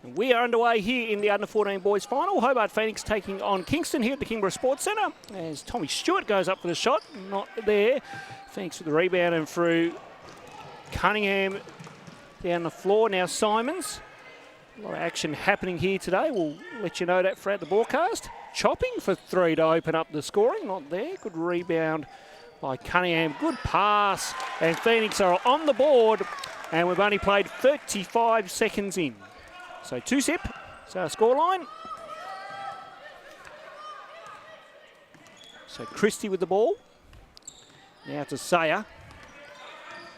We are underway here in the under-14 boys final. Hobart Phoenix taking on Kingston here at the Kingborough Sports Centre. As Tommy Stewart goes up for the shot, not there. Phoenix with the rebound and through. Cunningham down the floor. Now Simons. A lot of action happening here today. We'll let you know that throughout the broadcast. Chopping for three to open up the scoring. Not there. Good rebound by Cunningham. Good pass. And Phoenix are on the board. And we've only played 35 seconds in. So 2-zip, so our scoreline. So Christie with the ball. Now to Sayer.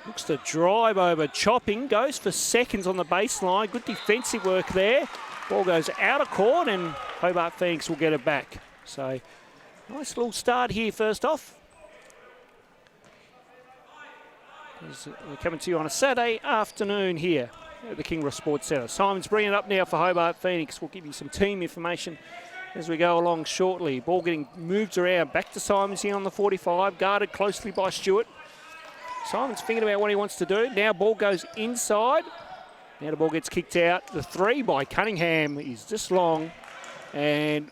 Looks to drive over Chopping. Goes for seconds on the baseline. Good defensive work there. Ball goes out of court and Hobart Phoenix will get it back. So nice little start here first off. We're coming to you on a Saturday afternoon here at the Kingborough Sports Centre. Simon's bringing it up now for Hobart Phoenix. We'll give you some team information as we go along shortly. Ball getting moved around. Back to Simons here on the 45. Guarded closely by Stewart. Simon's thinking about what he wants to do. Now ball goes inside. Now the ball gets kicked out. The three by Cunningham is just long. And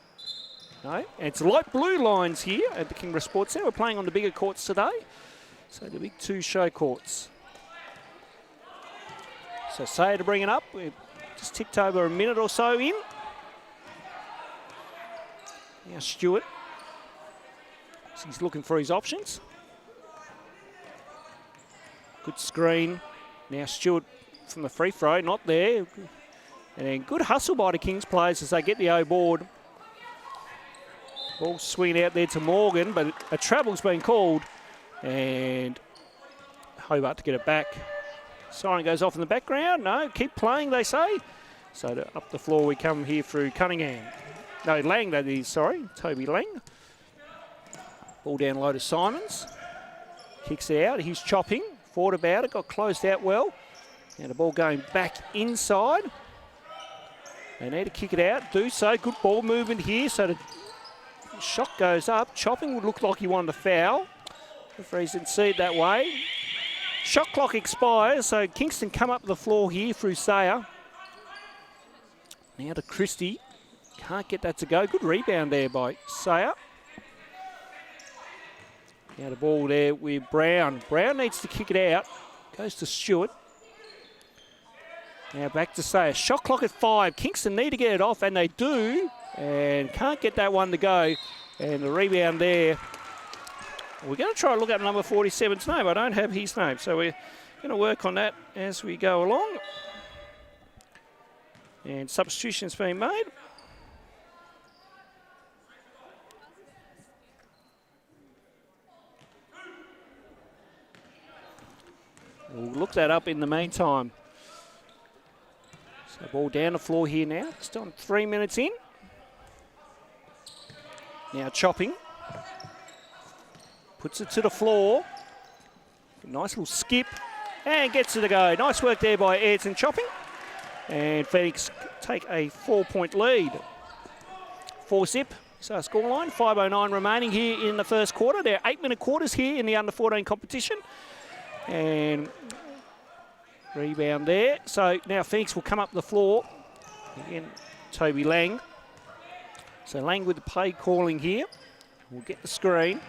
no, it's light blue lines here at the Kingborough Sports Centre. We're playing on the bigger courts today. So the big two show courts. So Sayer to bring it up. We've just ticked over a minute or so in. Now Stewart. So he's looking for his options. Good screen. Now Stewart from the free throw, not there. And then good hustle by the Kings players as they get the O board. Ball swinging out there to Morgan, but a travel's been called. And Hobart to get it back. Siren goes off in the background. No, keep playing, they say. So up the floor we come here through Cunningham. No, Lang, that is, sorry. Toby Lang. Ball down low to Simons. Kicks it out. He's chopping. Thought about it. Got closed out well. Now the ball going back inside. They need to kick it out. Do so. Good ball movement here. So the shot goes up. Chopping would look like he wanted a foul. The referees didn't see it that way. Shot clock expires, so Kingston come up the floor here through Sayer. Now to Christie. Can't get that to go. Good rebound there by Sayer. Now the ball there with Brown. Brown needs to kick it out. Goes to Stewart. Now back to Sayer. Shot clock at 5. Kingston need to get it off, and they do. And can't get that one to go. And the rebound there. We're going to try and look up number 47's name. I don't have his name, so we're going to work on that as we go along. And substitutions being made. We'll look that up in the meantime. So ball down the floor here now. Still 3 minutes in. Now Chopping. Puts it to the floor. Nice little skip. And gets it to go. Nice work there by Ayrton Chopping. And Phoenix take a 4-point lead. 4-zip. So scoreline. 5:09 remaining here in the first quarter. There are 8-minute quarters here in the under-14 competition. And rebound there. So now Phoenix will come up the floor. Again, Toby Lang. So Lang with the play calling here. We'll get the screen.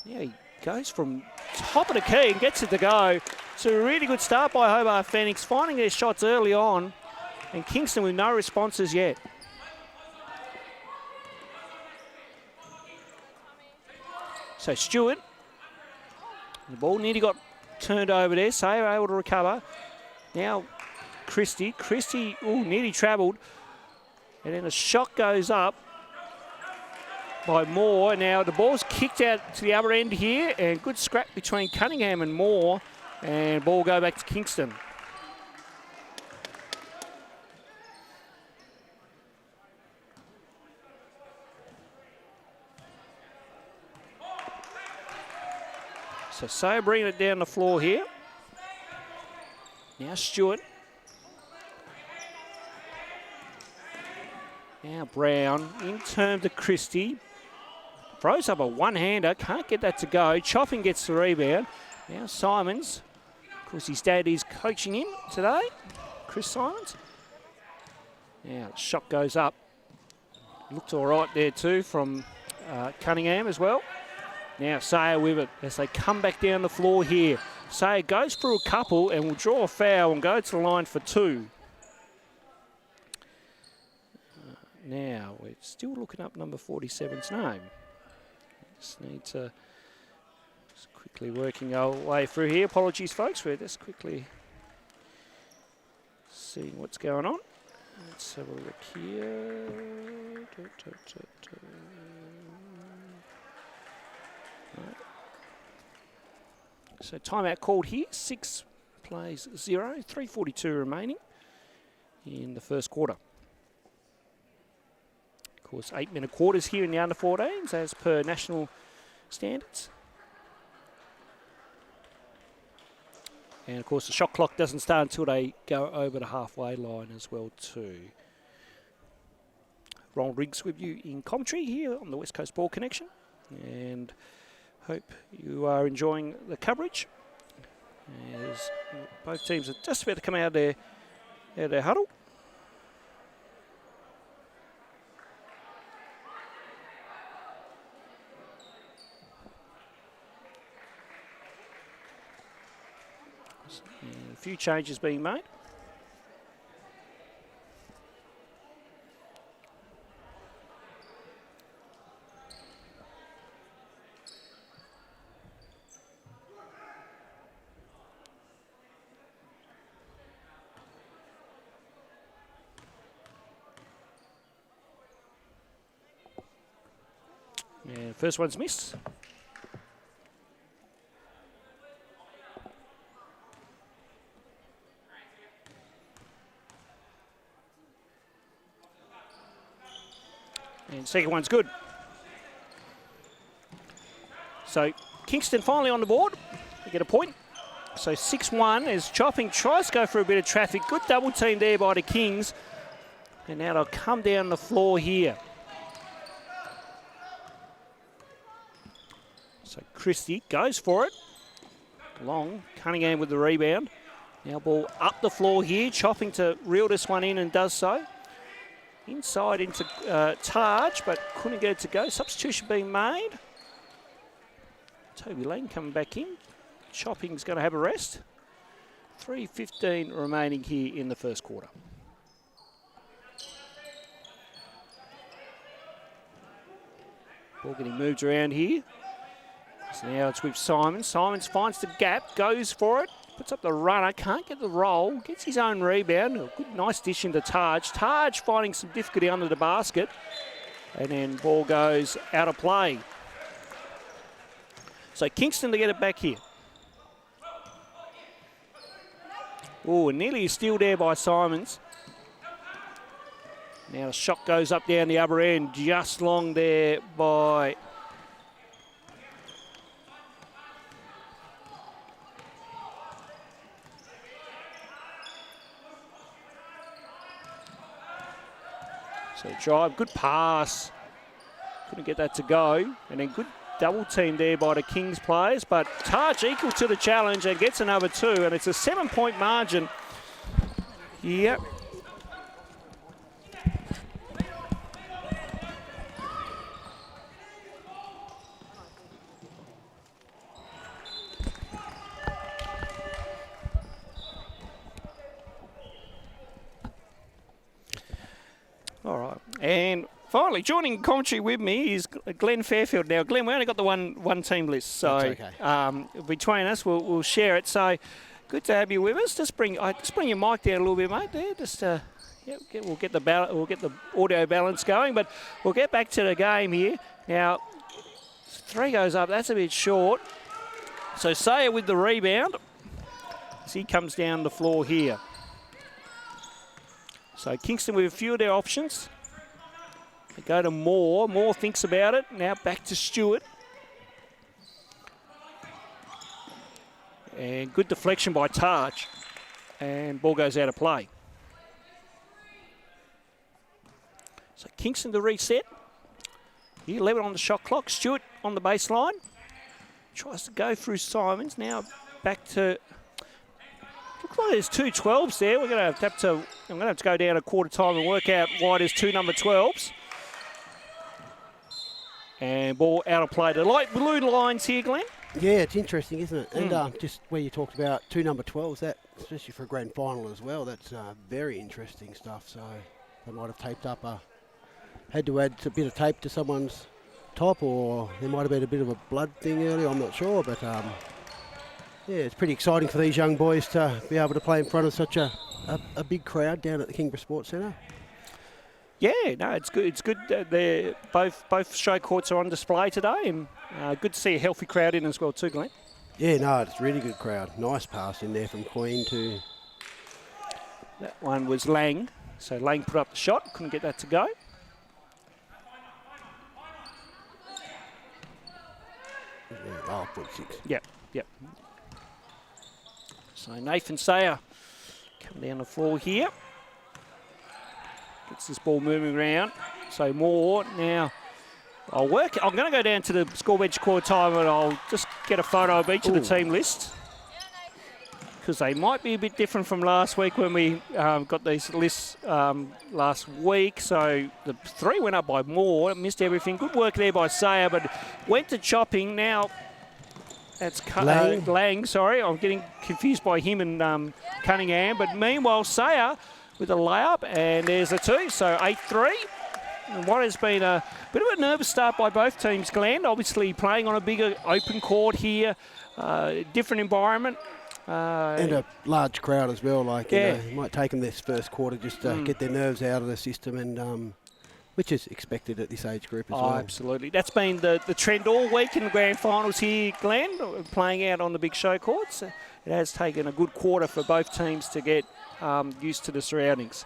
Yeah, he goes from top of the key and gets it to go. So a really good start by Hobart Phoenix, finding their shots early on. And Kingston with no responses yet. So Stewart. The ball nearly got turned over there. Sayer able to recover. Now Christie. Christie nearly travelled. And then a shot goes up by Moore. Now the ball's kicked out to the other end here, and good scrap between Cunningham and Moore, and ball go back to Kingston. So Sayer bringing it down the floor here. Now Stewart. Now Brown in turn to Christie. Throws up a one-hander, can't get that to go. Chopping gets the rebound. Now Simons. Of course, his dad is coaching him today, Chris Simons. Now, the shot goes up. Looked all right there too from Cunningham as well. Now, Sayer with it as they come back down the floor here. Sayer goes through a couple and will draw a foul and go to the line for 2. Now, we're still looking up number 47's name. Just need to quickly working our way through here. Apologies, folks. We're just quickly seeing what's going on. Let's have a look here. Right. So timeout called here. 6 plays 0. 3:42 remaining in the first quarter. Of course, 8-minute quarters here in the under-14s as per national standards. And of course, the shot clock doesn't start until they go over the halfway line as well too. Ronald Riggs with you in commentary here on the West Coast Ball Connection, and hope you are enjoying the coverage as both teams are just about to come out of their huddle. And a few changes being made. And first one's missed. And second one's good. So Kingston finally on the board. They get a point. So 6-1 as Chopping tries to go for a bit of traffic. Good double team there by the Kings. And now they'll come down the floor here. So Christie goes for it. Long. Cunningham with the rebound. Now ball up the floor here. Chopping to reel this one in and does so. Inside into Taj, but couldn't get it to go. Substitution being made. Toby Lane coming back in. Chopping's going to have a rest. 3:15 remaining here in the first quarter. Ball getting moved around here. So now it's with Simons. Simons finds the gap, goes for it. Puts up the runner, can't get the roll, gets his own rebound. A good, nice dish into Taj. Taj finding some difficulty under the basket. And then ball goes out of play. So Kingston to get it back here. Oh, nearly a steal there by Simons. Now the shot goes up down the other end, just long there by... So drive, good pass. Couldn't get that to go. And then good double team there by the Kings players. But Taj equal to the challenge and gets another 2. And it's a 7-point margin. Yep. All right, and finally joining commentary with me is Glenn Fairfield. Now, Glenn, we only got the one team list, so okay. Between us, we'll share it. So, good to have you with us. Just bring your mic down a little bit, mate. There, just we'll get the audio balance going, but we'll get back to the game here. Now, 3 goes up. That's a bit short. So Sayer with the rebound as he comes down the floor here. So Kingston with a few of their options. They go to Moore. Moore thinks about it. Now back to Stewart. And good deflection by Taj. And ball goes out of play. So Kingston to reset. 11 on the shot clock. Stewart on the baseline. Tries to go through Simons. Now back to... Looked Looks like there's 2 12s there. I'm going to have to go down a quarter time and work out why there's 2 number 12s. And ball out of play. The light blue lines here, Glenn. Yeah, it's interesting, isn't it? And just where you talked about 2 number 12s, that especially for a grand final as well, that's very interesting stuff. So they might have taped up had to add a bit of tape to someone's top, or there might have been a bit of a blood thing earlier, I'm not sure, but yeah, it's pretty exciting for these young boys to be able to play in front of such a big crowd down at the Kingborough Sports Centre. Yeah, no, it's good. It's good. They're both show courts are on display today, and good to see a healthy crowd in as well too, Glenn. Yeah, no, it's a really good crowd. Nice pass in there from Queen to... That one was Lang. So Lang put up the shot, couldn't get that to go. Oh, 0.6. Yep. So Nathan Sayer coming down the floor here. Gets this ball moving around. So Moore now. I'm going to go down to the score bench quarter time and I'll just get a photo of each of the team lists, because they might be a bit different from last week when we got these lists last week. So the 3 went up by Moore, missed everything. Good work there by Sayer, but went to chopping. Now that's Lang, sorry. I'm getting confused by him and Cunningham. But meanwhile, Sayer with a layup, and there's a 2, so 8-3. And what has been a bit of a nervous start by both teams, Glenn. Obviously playing on a bigger open court here, different environment. And a large crowd as well. Like, yeah. It might take them this first quarter just to get their nerves out of the system, and which is expected at this age group as well. Absolutely. That's been the trend all week in the grand finals here, Glenn, playing out on the big show courts. It has taken a good quarter for both teams to get used to the surroundings.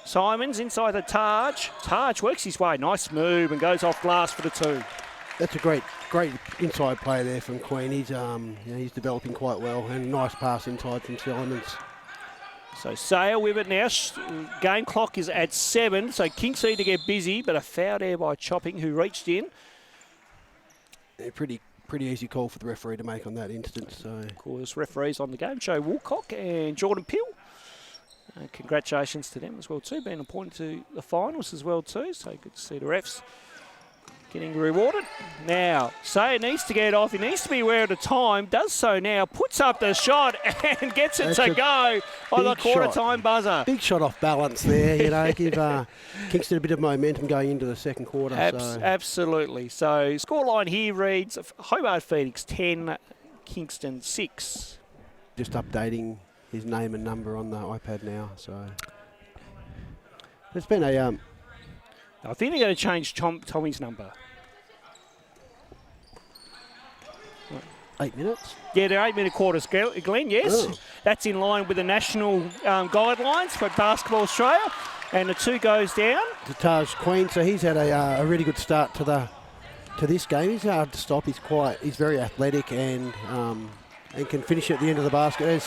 Simons inside the Taj. Taj works his way. Nice move and goes off glass for the 2. That's a great inside play there from Queen. He's developing quite well, and a nice pass inside from Simons. So Sayer with it now. Game clock is at 7, so Kings need to get busy, but a foul there by Chopping, who reached in. Yeah, pretty easy call for the referee to make on that instance. So, of course, referees on the game, Joe Woolcock and Jordan Peel. Congratulations to them as well too, being appointed to the finals as well too, so good to see the refs getting rewarded. Now, Sayer needs to get off. He needs to be aware of the time. Does so now. Puts up the shot and gets it to go on the quarter-time buzzer. Big shot off balance there. Give Kingston a bit of momentum going into the second quarter. Absolutely. So, scoreline here reads Hobart Phoenix 10, Kingston 6. Just updating his name and number on the iPad now. So, there's been a... I think they're going to change Tommy's number. 8 minutes? Yeah, they're 8-minute quarters, Glenn, yes. Oh. That's in line with the national guidelines for Basketball Australia. And the 2 goes down. To Taj Queen, so he's had a really good start to this game. He's hard to stop. He's very athletic and can finish at the end of the basket.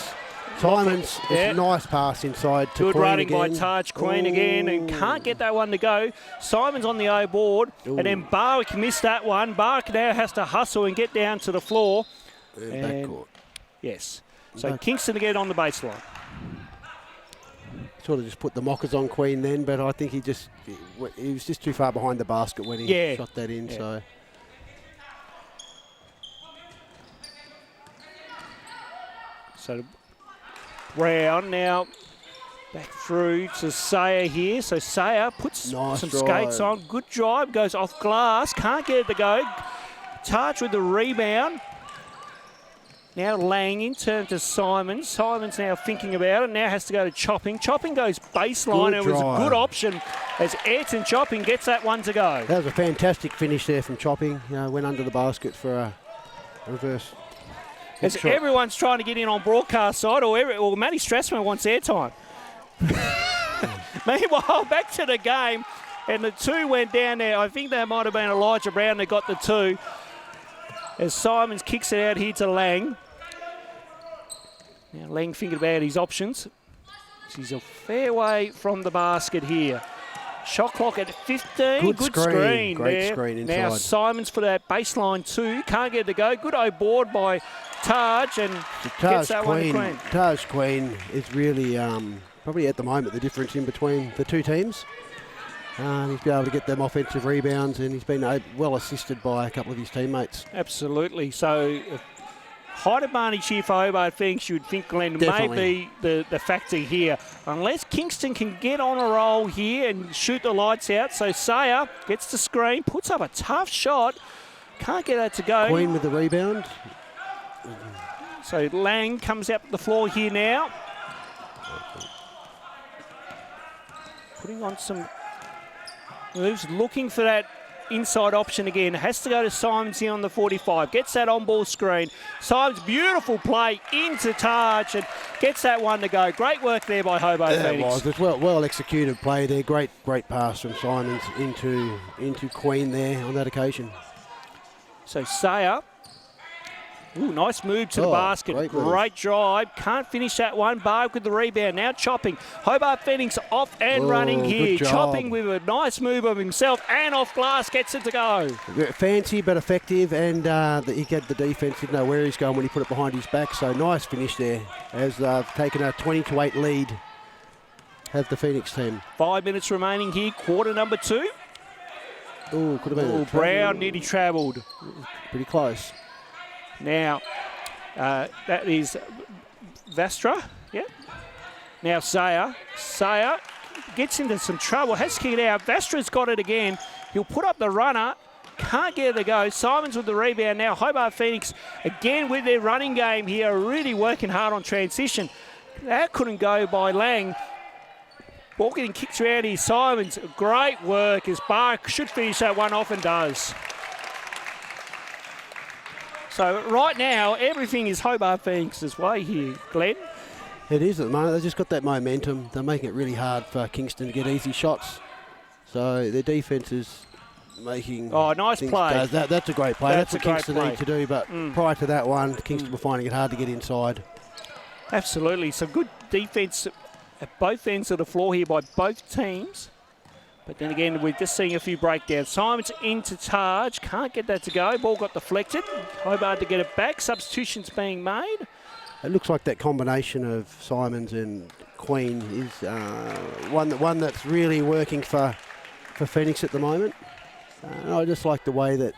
Simons, it's a nice pass inside to Queen. Good running by Taj Queen again, and can't get that one to go. Simons on the O board, and then Barwick missed that one. Barwick now has to hustle and get down to the floor. And backcourt. Yes. So Kingston to get on the baseline. Sort of just put the mockers on Queen then, but I think he was just too far behind the basket when he shot that in. Yeah. So Brown now back through to Sayer here. So Sayer puts some skates on. Good drive, goes off glass. Can't get it to go. Taj with the rebound. Now Lang in turn to Simons. Simons now thinking about it. Now has to go to Chopping. Chopping goes baseline. It was a good option as Ayrton Chopping gets that one to go. That was a fantastic finish there from Chopping. Went under the basket for a reverse. As everyone's trying to get in on broadcast side, or Matty Strassman wants airtime. Meanwhile, back to the game, and the 2 went down there. I think that might have been Elijah Brown that got the 2. As Simons kicks it out here to Lang. Now Lang thinking about his options. He's a fair way from the basket here. Shot clock at 15. Good screen. Great there. screen inside. Now Simons for that baseline 2. Can't get it to go. Good O board by Taj and gets that one to Queen. Taj Queen is really probably at the moment the difference in between the two teams. He's been able to get them offensive rebounds, and he's been well assisted by a couple of his teammates. Absolutely. So height advantage here for Hobart Phoenix, you would think, Glenn, Definitely. may be the factor here. Unless Kingston can get on a roll here and shoot the lights out. So Sayer gets the screen, puts up a tough shot. Can't get that to go. Queen with the rebound. So Lang comes out the floor here now. Putting on some moves, looking for that inside option again. Has to go to Simons here on the 45. Gets that on-ball screen. Simons, beautiful play into Taj and gets that one to go. Great work there by Hobart Phoenix. It was. Well executed play there. Great pass from Simons into Queen there on that occasion. So Sayer. Ooh, nice move to the basket. Great drive. Can't finish that one. Barb with the rebound. Now chopping. Hobart Phoenix off and running here. Chopping with a nice move of himself and off glass. Gets it to go. Fancy but effective, and he get the defence. Didn't know where he's going when he put it behind his back. So nice finish there as they've taken a 20-8 lead. Have the Phoenix team. 5 minutes remaining here. Quarter number 2. Oh, could have been. Brown nearly travelled. Pretty close. Now, that is Vastra. Yep. Now Sayer. Sayer gets into some trouble. Has to kick it out. Vastra's got it again. He'll put up the runner. Can't get it to go. Simons with the rebound now. Hobart Phoenix again with their running game here. Really working hard on transition. That couldn't go by Lang. Ball getting kicked around here. Simons, great work as Barr should finish that one off and does. So right now, everything is Hobart Phoenix's way here, Glenn. It is at the moment. They've just got that momentum. They're making it really hard for Kingston to get easy shots. So their defence is making... Oh, nice play. That's a great play. That's what Kingston play. need to do. But prior to that one, Kingston were finding it hard to get inside. Absolutely. Some good defence at both ends of the floor here by both teams. But then again, we're just seeing a few breakdowns. Simons into Taj. Can't get that to go. Ball got deflected. Hobart to get it back. Substitutions being made. It looks like that combination of Simons and Queen is one that's really working for Phoenix at the moment. I just like the way that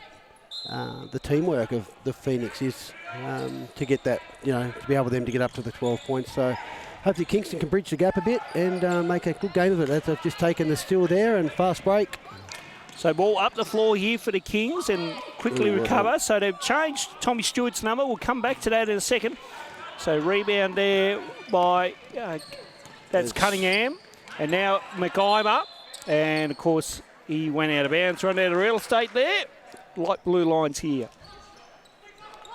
the teamwork of the Phoenix is to get that, to be able for them to get up to the 12 points. So hopefully Kingston can bridge the gap a bit and make a good game of it. As they've just taken the steal there and fast break. So ball up the floor here for the Kings and quickly recover. So they've changed Tommy Stewart's number. We'll come back to that in a second. So rebound there by, that's Cunningham. And now McIver. And of course, he went out of bounds, run out of real estate there. Light blue lines here.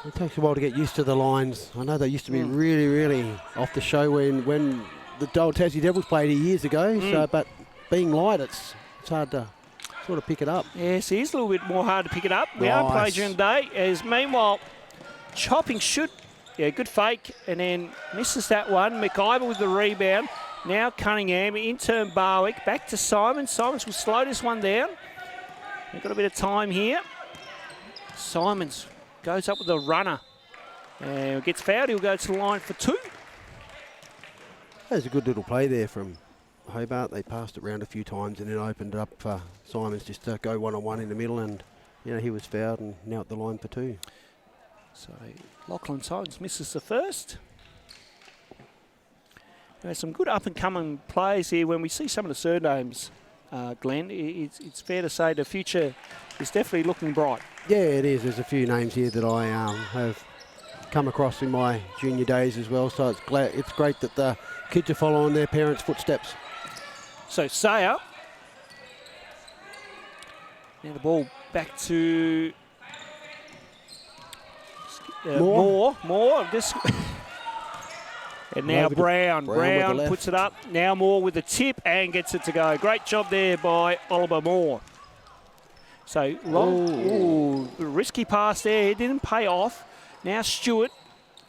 It takes a while to get used to the lines. I know they used to be really, really off the show when the old Tassie Devils played here years ago. So, but being light, it's hard to sort of pick it up. Yes, it is a little bit more hard to pick it up. We are playing during the day. As meanwhile, chopping good fake, and then misses that one. McIver with the rebound. Now Cunningham, in turn Barwick, back to Simons. Simons will slow this one down. They've got a bit of time here. Simons goes up with a runner and gets fouled. He'll go to the line for 2. That was a good little play there from Hobart. They passed it around a few times and then opened it up for Simons just to go one-on-one in the middle, and he was fouled and now at the line for 2. So Lachlan Simons misses the first. There's some good up-and-coming players here. When we see some of the surnames, Glenn, it's fair to say the future is definitely looking bright. Yeah, it is. There's a few names here that I have come across in my junior days as well. So it's great that the kids are following their parents' footsteps. So Sayer. Now the ball back to Moore. And now Brown puts it up. Now Moore with the tip and gets it to go. Great job there by Oliver Moore. So risky pass there. It didn't pay off. Now Stewart.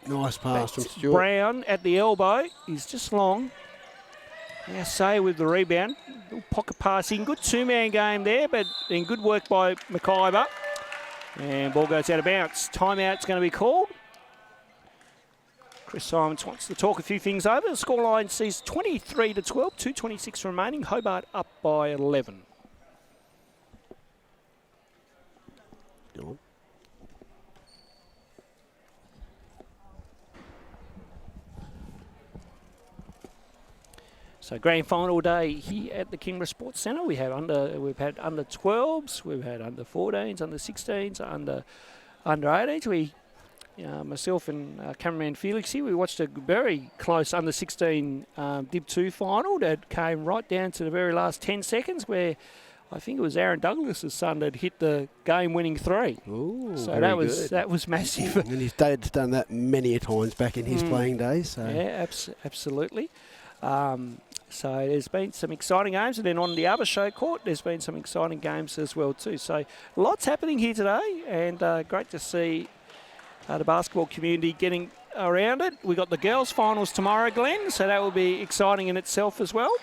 Nice pass from Stewart. Brown at the elbow. He's just long. Now Sayer with the rebound. Little pocket passing. Good two-man game there, but then good work by McIver. And ball goes out of bounds. Timeout's going to be called. Chris Simons wants to talk a few things over. The scoreline sees 23-12, 2:26 remaining. Hobart up by 11. Dylan. So grand final day here at the Kingborough Sports Centre. We've had under 12s, we've had under 14s, under 16s, under 18s. Myself and cameraman Felix here, we watched a very close under 16 Dib 2 final that came right down to the very last 10 seconds, where I think it was Aaron Douglas's son that hit the game-winning 3. Ooh, so that was massive. And his dad's done that many a times back in his playing days. So. Yeah, absolutely. So there's been some exciting games, and then on the other show court, there's been some exciting games as well too. So lots happening here today, and great to see the basketball community getting around it. We got the girls' finals tomorrow, Glenn, so that will be exciting in itself as well.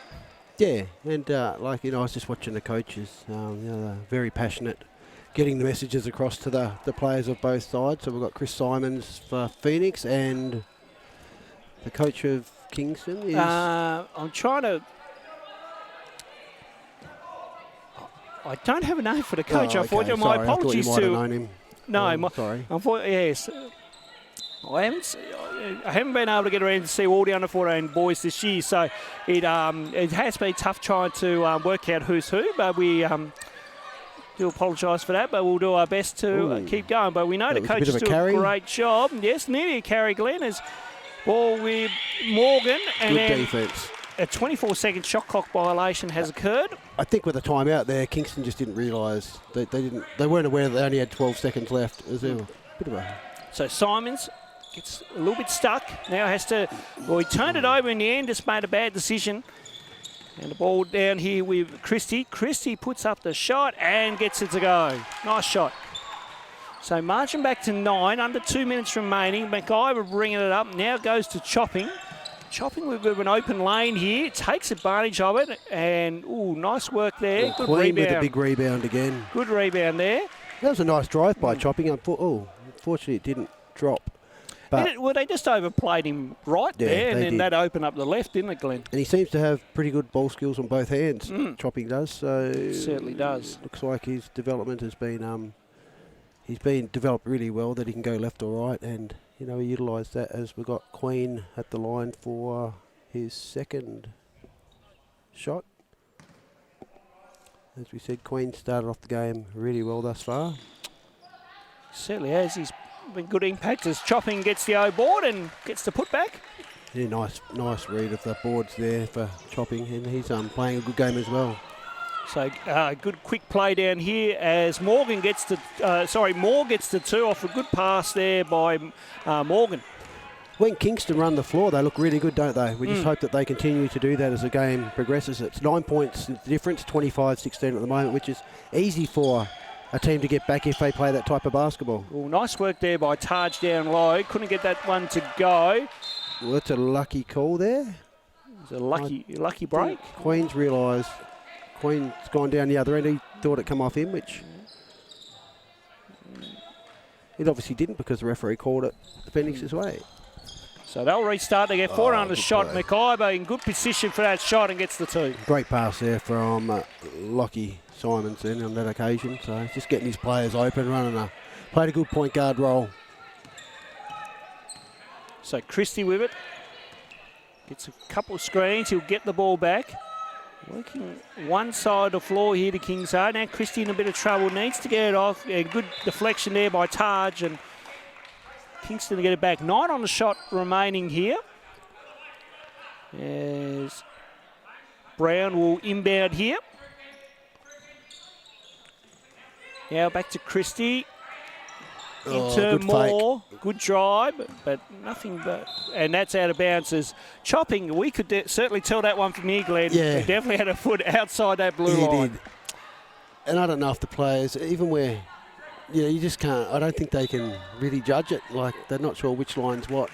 Yeah, and I was just watching the coaches. They're very passionate, getting the messages across to the players of both sides. So we've got Chris Simons for Phoenix, and the coach of Kingston is... I'm trying to... I don't have a name for the coach, unfortunately. Sorry, my apologies I thought you might to... have known him. No, sorry. Unfortunately, yes. I haven't been able to get around to see all the under 14 boys this year, so it has been tough trying to work out who's who, but we do apologise for that, but we'll do our best to keep going. But we know the coaches do a great job. Yes, nearly a carry, Glenn, as ball with Morgan, and good defence. A 24-second shot clock violation has occurred. I think with the timeout there, Kingston just didn't realise they weren't aware that they only had 12 seconds left. It was a bit of a... So Simons gets a little bit stuck. Now has to... Well, he turned it over in the end, just made a bad decision. And the ball down here with Christie. Christie puts up the shot and gets it to go. Nice shot. So marching back to 9, under 2 minutes remaining. McIver bringing it up, now goes to Chopping. Chopping with an open lane here, takes advantage of it, and nice work there. Good Queen rebound. with a big rebound again. Good rebound there. That was a nice drive by Chopping. Unfortunately, it didn't drop. But they just overplayed him right there, and then that opened up the left, didn't it, Glenn? And he seems to have pretty good ball skills on both hands. Chopping does. So certainly does. Looks like his development has been he's been developed really well, that he can go left or right, and he utilised that as we got Queen at the line for his second shot. As we said, Queen started off the game really well thus far. Certainly has. He's been good impact as Chopping gets the O board and gets the putback. Yeah, nice read of the boards there for Chopping, and he's playing a good game as well. So good quick play down here as Morgan gets the Moore gets the 2 off a good pass there by Morgan. When Kingston run the floor, they look really good, don't they? We just hope that they continue to do that as the game progresses. It's 9 points difference, 25-16 at the moment, which is easy for a team to get back if they play that type of basketball. Well, nice work there by Taj down low. Couldn't get that one to go. Well, that's a lucky call there. It's a lucky break. Queen's realised. Queen's gone down the other end. He thought it come off him, which it obviously didn't, because the referee called it Phoenix's way. So they'll restart. They get 4 on the shot. McIver in good position for that shot and gets the 2. Great pass there from Lockie Simons then on that occasion. So just getting his players open, played a good point guard role. So Christie with it. Gets a couple of screens. He'll get the ball back. Working one side of the floor here to Kingside. Now Christie in a bit of trouble. Needs to get it off. A good deflection there by Taj, and Kingston to get it back. 9 on the shot remaining here. As Brown will inbound here. Now back to Christie. Into Moore. Good drive, but nothing but... And that's out of bounds as Chopping. We could certainly tell that one from here, Glenn. Yeah. He definitely had a foot outside that blue line. He did. And I don't know if the players, even where... you just can't... I don't think they can really judge it. Like, they're not sure which line's what.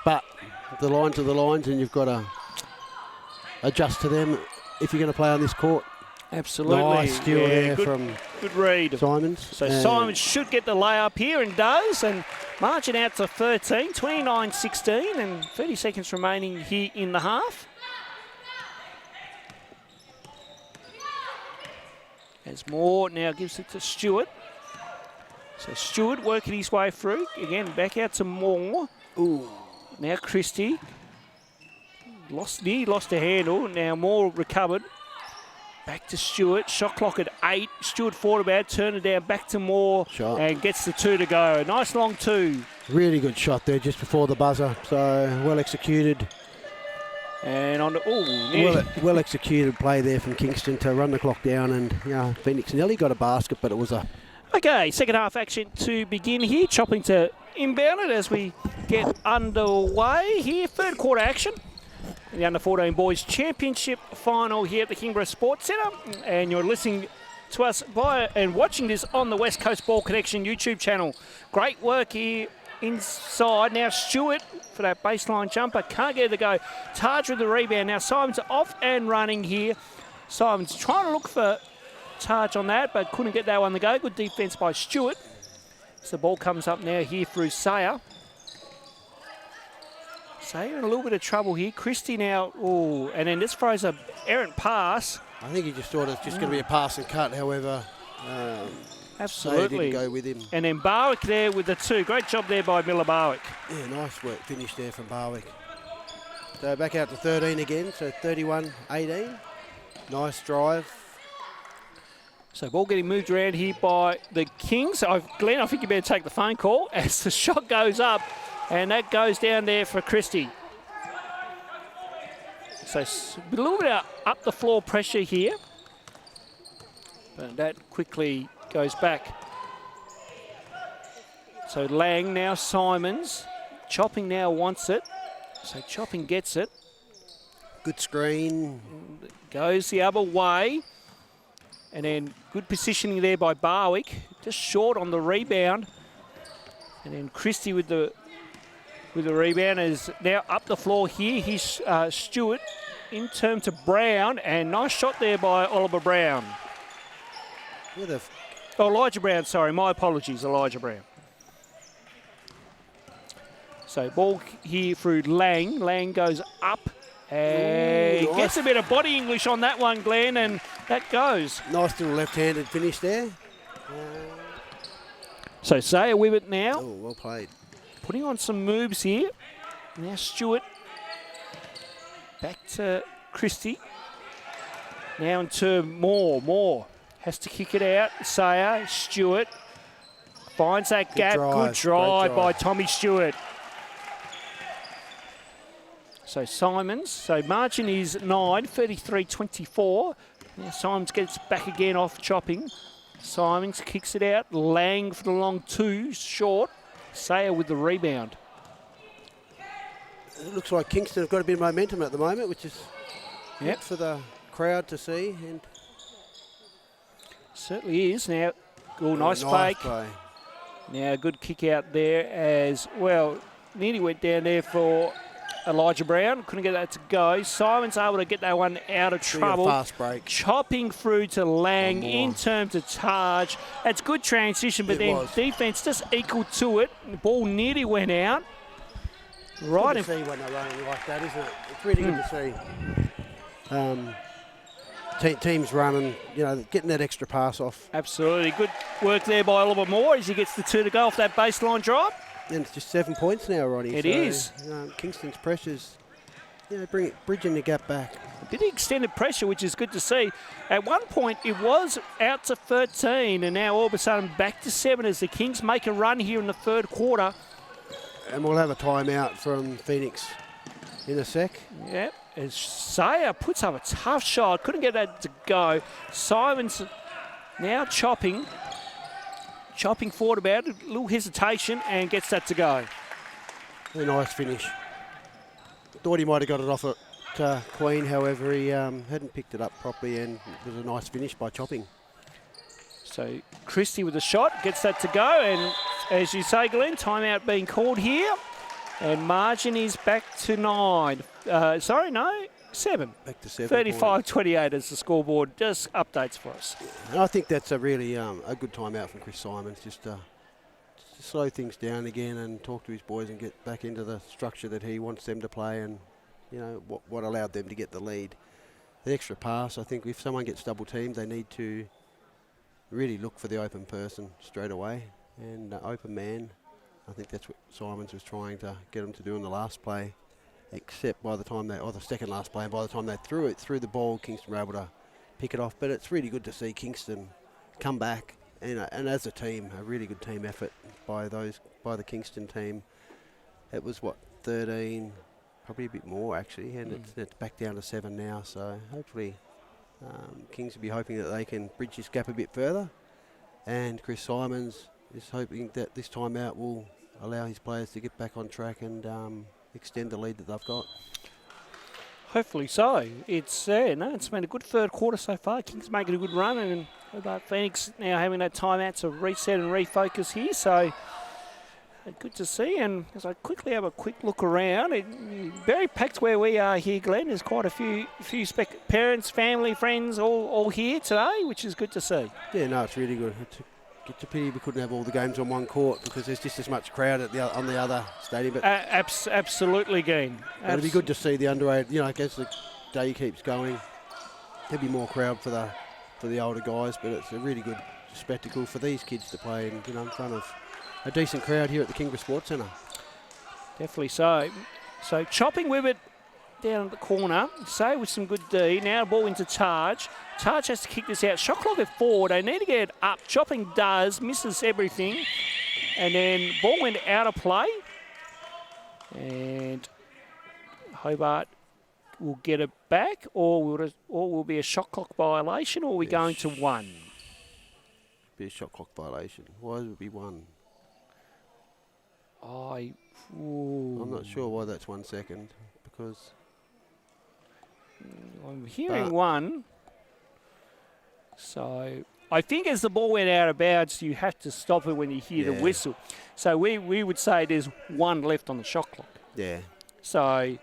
But the lines are the lines, and you've got to adjust to them if you're going to play on this court. Absolutely. Nice steal there from Good read. Simons. So Simons should get the layup here and does, and margin out to 13, 29-16, and 30 seconds remaining here in the half. As Moore now gives it to Stewart. So Stewart working his way through. Again, back out to Moore. Ooh. Now Christie. Nearly lost a handle. Now Moore recovered. Back to Stewart. Shot clock at 8. Stewart thought about it, turned it down. Back to Moore. Shot. And gets the 2 to go. Nice long 2. Really good shot there just before the buzzer. So well executed. And on the, Well executed play there from Kingston to run the clock down, and Phoenix nearly got a basket, but it was a... Okay, second half action to begin here. Chopping to inbound it as we get underway here. Third quarter action. The Under-14 Boys Championship final here at the Kingborough Sports Centre. And you're listening to us and watching this on the West Coast Ball Connection YouTube channel. Great work here inside. Now Stewart for that baseline jumper. Can't get it to go. Taj with the rebound. Now Simons off and running here. Simons trying to look for Taj on that, but couldn't get that one to go. Good defence by Stewart. So the ball comes up now here through Sayer. Sayer in a little bit of trouble here. Christie now, and then this throws a errant pass. I think he just thought it was just going to be a pass and cut, however... Absolutely. Didn't go with him. And then Barwick there with the 2. Great job there by Miller Barwick. Yeah, nice work finish there from Barwick. So back out to 13 again, so 31-18. Nice drive. So ball getting moved around here by the Kings. Glenn, I think you better take the phone call as the shot goes up, and that goes down there for Christie. So a little bit of up the floor pressure here. But that quickly goes back. So Lang now, Simons. Chopping now wants it. So Chopping gets it. Good screen. Goes the other way. And then good positioning there by Barwick. Just short on the rebound. And then Christie with the rebound is now up the floor here. He's Stewart in turn to Brown. And nice shot there by Oliver Brown. Elijah Brown, sorry. My apologies, Elijah Brown. So ball here through Lang. Lang goes up and nice. Gets a bit of body English on that one, Glenn, and that goes. Nice little left-handed finish there. So Sayer with it now. Oh, well played. Putting on some moves here. Now Stewart. Back to Christie. Now into Moore. Has to kick it out. Sayer, Stewart. Finds that gap. Good drive by Tommy Stewart. So Simons. So margin is 9, 33-24. Now Simons gets back again off Chopping. Simons kicks it out. Lang for the long 2, short. Sayer with the rebound. It looks like Kingston have got a bit of momentum at the moment, which is good for the crowd to see. And certainly is. Now, nice fake. Play. Now, good kick out there as well. Nearly went down there for Elijah Brown. Couldn't get that to go. Simon's able to get that one out of trouble. Fast break. Chopping through to Lang in terms of Taj. That's good transition, but then defence just equal to it. The ball nearly went out. Right. Good to see when they're running like that, isn't it? It's really good to see. Teams running, getting that extra pass off. Absolutely. Good work there by Oliver Moore as he gets the 2 to go off that baseline drop. And it's just 7 points now, Ronnie. It is. Kingston's pressures, bridging the gap back. A bit of extended pressure, which is good to see. At one point, it was out to 13, and now all of a sudden back to 7 as the Kings make a run here in the third quarter. And we'll have a timeout from Phoenix in a sec. Yep. As Sayer puts up a tough shot. Couldn't get that to go. Simons now chopping. Chopping forward about it. A little hesitation and gets that to go. A nice finish. Thought he might have got it off at Queen. However, he hadn't picked it up properly, and it was a nice finish by Chopping. So Christie with a shot. Gets that to go. And as you say, Glenn, timeout being called here. And margin is back to 9. 7. Back to 7. 35-28 as the scoreboard just updates for us. And I think that's a really a good timeout from Chris Simons, just to slow things down again and talk to his boys and get back into the structure that he wants them to play, and you know what allowed them to get the lead. The extra pass, I think if someone gets double teamed, they need to really look for the open person straight away, and open man. I think that's what Simons was trying to get them to do in the last play, except by the time or the second last play, and by the time they threw the ball, Kingston were able to pick it off. But it's really good to see Kingston come back, and as a team, a really good team effort by the Kingston team. It was 13, probably a bit more actually, and it's back down to 7 now. So hopefully Kings will be hoping that they can bridge this gap a bit further, and Chris Simons is hoping that this time out will allow his players to get back on track and extend the lead that they've got. Hopefully so. It's been a good third quarter so far. Kings making a good run, and Hobart Phoenix now having that timeout to reset and refocus here. So good to see. And as I quickly have a quick look around, very packed where we are here, Glenn. There's quite a few parents, family, friends, all here today, which is good to see. Yeah, no, it's really good. It's a pity we couldn't have all the games on one court because there's just as much crowd on the other stadium. But absolutely, Geen. It'll be good to see the under-8. You know, as the day keeps going, there'll be more crowd for the older guys. But it's a really good spectacle for these kids to play in front of a decent crowd here at the Kingborough Sports Centre. Definitely so. So chopping with it down at the corner. Say with some good D. Now ball into Taj. Taj has to kick this out. Shot clock at 4. They need to get it up. Chopping does. Misses everything. And then ball went out of play. And Hobart will get it back, or will be a shot clock violation, or are we going to 1? Be a shot clock violation. Why would it be 1? I'm not sure why that's 1 second, because I'm hearing 1. So I think as the ball went out of bounds, you have to stop it when you hear the whistle. So we would say there's 1 left on the shot clock. Yeah. So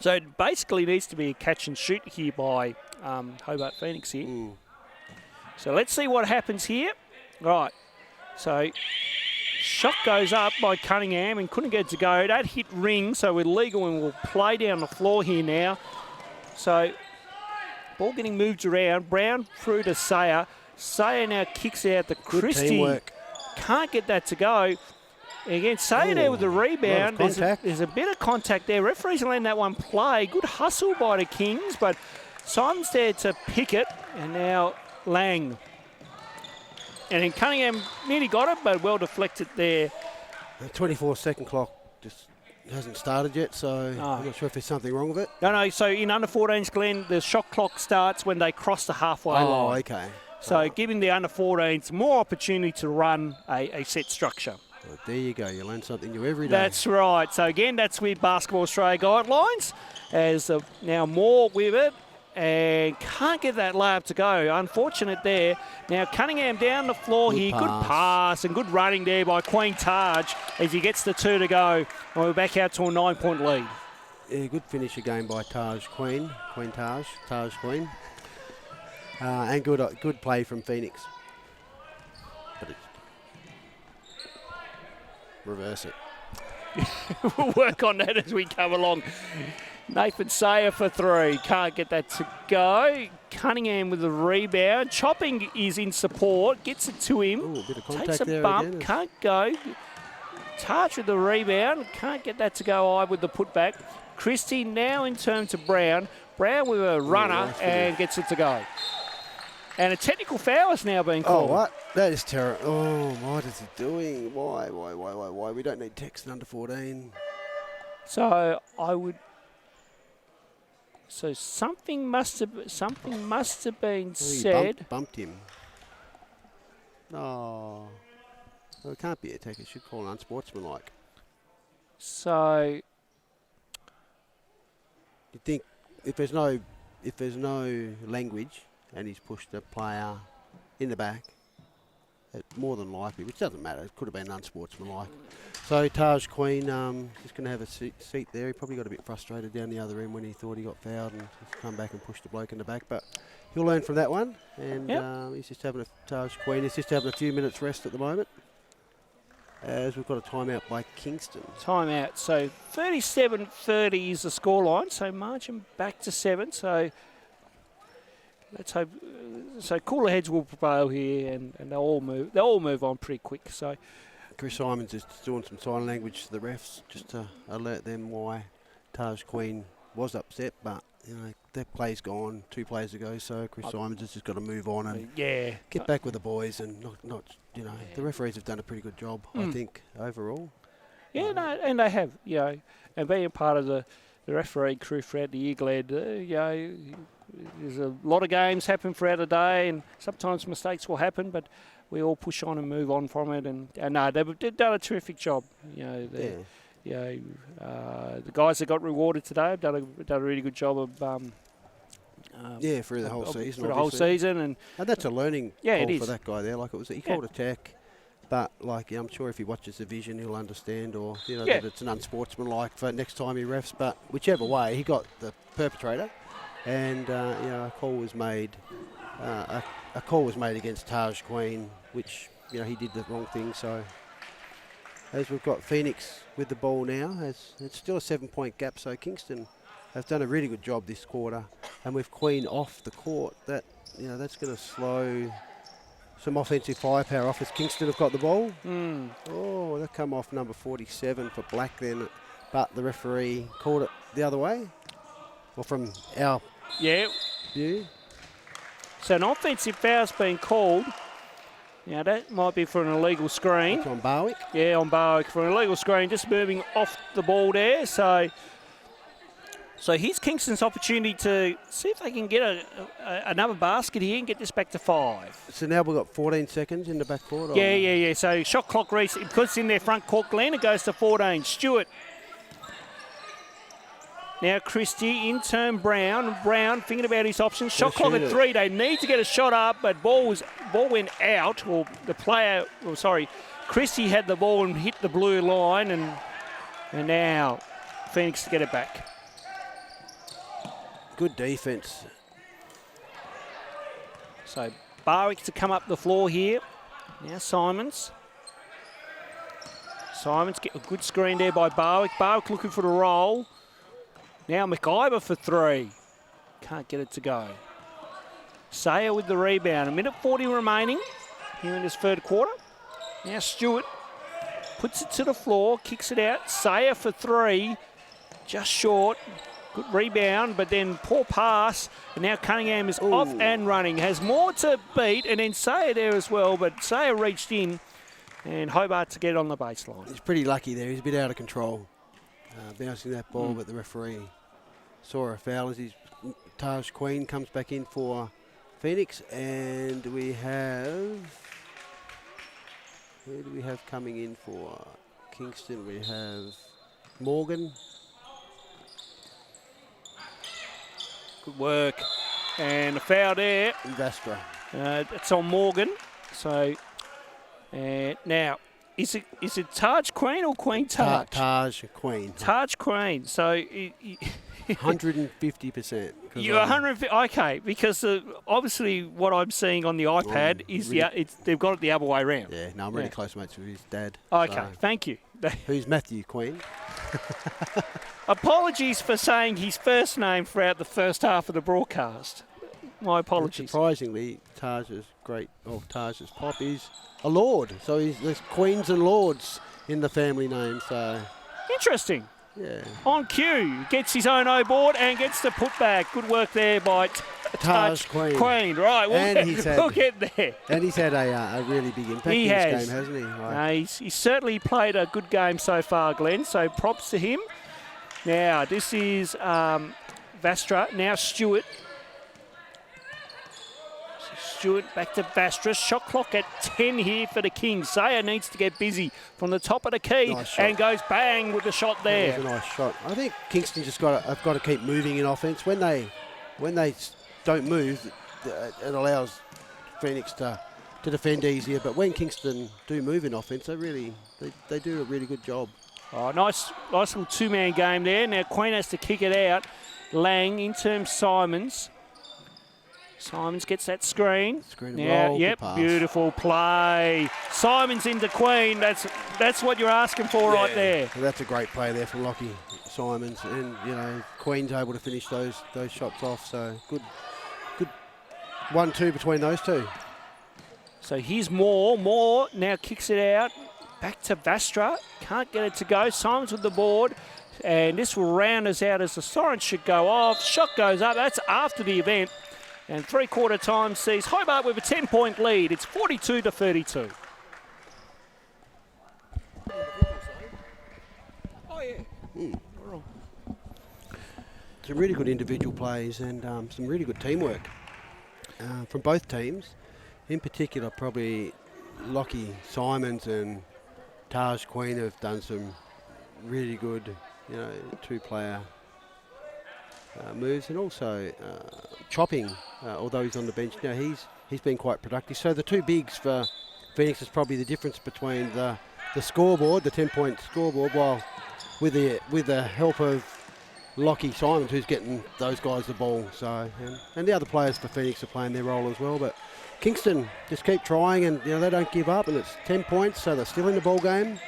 it basically needs to be a catch and shoot here by Hobart Phoenix here. So let's see what happens here. Right. So shot goes up by Cunningham and couldn't get it to go. That hit ring, so we're legal and we'll play down the floor here now. So ball getting moved around. Brown through to Sayer. Sayer now kicks out the Christie. Teamwork. Can't get that to go. Again, Sayer there with the rebound. There's a bit of contact there. Referees letting that one play. Good hustle by the Kings, but Simon's there to pick it. And now Lang. And then Cunningham nearly got it, but well deflected there. The 24-second clock just hasn't started yet, so I'm not sure if there's something wrong with it. No, so in under 14s, Glenn, the shot clock starts when they cross the halfway line. Oh, okay. So giving the under 14s more opportunity to run a set structure. Well, there you go. You learn something new every day. That's right. So again, that's with Basketball Australia guidelines. As now more with it. And can't get that layup to go. Unfortunate there. Now Cunningham down the floor here. Good pass and good running there by Queen Taj as he gets the 2 to go. And we're back out to a 9-point lead. Yeah, good finish again by Taj Queen. Taj Queen. And good play from Phoenix. But it's reverse it. We'll work on that as we come along. Nathan Sayer for 3. Can't get that to go. Cunningham with the rebound. Chopping is in support. Gets it to him. Ooh, a bit of contact takes a there bump. Again. Can't go. Touch with the rebound. Can't get that to go with the putback. Christie now in turn to Brown. Brown with a runner and gets it to go. And a technical foul is now being called. Oh, what? That is terrible. Oh, what is he doing? Why? We don't need text under 14. So I would... So something must have been said. Bumped him. Oh, well, it can't be a take. It should call unsportsmanlike. So You think if there's no language and he's pushed a player in the back more than likely, which doesn't matter. It could have been unsportsmanlike. So Taj Queen is going to have a seat there. He probably got a bit frustrated down the other end when he thought he got fouled and just come back and pushed the bloke in the back. But he'll learn from that one. And he's just having Taj Queen is just having a few minutes rest at the moment, as we've got a timeout by Kingston. Timeout. So 37-30 is the scoreline. So margin back to 7. So let's hope. So cooler heads will prevail here, and they'll all move on pretty quick. So Chris Simons is doing some sign language to the refs just to alert them why Taj Queen was upset, but that play's gone 2 plays ago. So Chris Simons has just got to move on and get back with the boys, and not the referees have done a pretty good job, I think, overall. Yeah, no, and they have, and being part of the referee crew throughout the year, Glad, there's a lot of games happen throughout the day, and sometimes mistakes will happen, but we all push on and move on from it. And no, they've done a terrific job. The guys that got rewarded today have done a really good job of. Through the whole season. Through the whole season, and that's a learning call for that guy there. Like he called a tech. But I'm sure if he watches the vision, he'll understand, or that it's an unsportsmanlike for next time he refs. But whichever way, he got the perpetrator, and a call was made. A call was made against Taj Queen, which he did the wrong thing. So as we've got Phoenix with the ball now, it's still a 7-point gap. So Kingston have done a really good job this quarter, and with Queen off the court, that's going to slow some offensive firepower off as Kingston have got the ball. Oh, that come off number 47 for Black then, but the referee called it the other way, or from our view. So an offensive foul's been called. Now that might be for an illegal screen. That's on Barwick? Yeah, on Barwick for an illegal screen, just moving off the ball there. So here's Kingston's opportunity to see if they can get another basket here and get this back to 5. So now we've got 14 seconds in the back court? Yeah. So shot clock resets. Because it's in their front court, Glenn, it goes to 14. Stewart. Now Christie, in turn Brown. Brown thinking about his options. Shot clock at 3. They need to get a shot up, but ball went out. Or Christie had the ball and hit the blue line, and now Phoenix to get it back. Good defence. So Barwick to come up the floor here. Now Simons get a good screen there by Barwick. Barwick looking for the roll. Now McIver for 3. Can't get it to go. Sayer with the rebound. 1:40 remaining here in this third quarter. Now Stewart puts it to the floor, kicks it out. Sayer for 3. Just short. Good rebound, but then poor pass. And now Cunningham is off and running. Has more to beat, and then Sayer there as well. But Sayer reached in, and Hobart to get on the baseline. He's pretty lucky there. He's a bit out of control. Bouncing that ball, but the referee saw a foul as Taj Queen comes back in for Phoenix. And we have... Who do we have coming in for Kingston? We have Morgan. Good work. And a foul there. Vastra. It's on Morgan. So, now, is it Taj Queen or Queen Taj? Taj Queen. Taj Queen. So, 150%. You're 150. Okay, because obviously what I'm seeing on the iPad is they've got it the other way around. Yeah, no, I'm really close mates with his dad. Okay, so. Thank you. Who's Matthew Queen? Apologies for saying his first name throughout the first half of the broadcast. My apologies. And surprisingly, Taj's pop is a lord. So there's queens and lords in the family name. So interesting. Yeah. On cue, gets his own O board and gets the putback. Good work there by Taj Queen. Right, we'll get there. And he's had a really big impact in this game, hasn't he? Right. He's certainly played a good game so far, Glenn, so props to him. Now, this is Vastra. Now Stewart. Stewart back to Vastra. Shot clock at 10 here for the Kings. Sayer needs to get busy from the top of the key and goes bang with the shot there. That was a nice shot. I think Kingston just have got to keep moving in offense. When they don't move, it allows Phoenix to to defend easier. But when Kingston do move in offence, they do a really good job. Oh, nice little two-man game there. Now Queen has to kick it out. Lang in terms Simons. Simons gets that screen. Screen now, roll, yep, pass. beautiful play. Simons into Queen. That's what you're asking for right there. That's a great play there from Lockie Simons, and Queen's able to finish those shots off. So good 1-2 between those two. So here's Moore. Moore now kicks it out. Back to Vastra. Can't get it to go. Simons with the board. And this will round us out as the siren should go off. Shot goes up. That's after the event. And three-quarter time sees Hobart with a 10-point lead. It's 42-32. Oh, yeah. Some really good individual plays and some really good teamwork from both teams. In particular, probably Lockie Simons and Taj Queen have done some really good, two-player moves, and also Chopping, although he's on the bench now, he's been quite productive. So the two bigs for Phoenix is probably the difference between the scoreboard, the 10-point scoreboard, while with the help of Lockie Simons, who's getting those guys the ball. So and the other players for Phoenix are playing their role as well, but Kingston just keep trying, and they don't give up, and it's 10 points, so they're still in the ball game.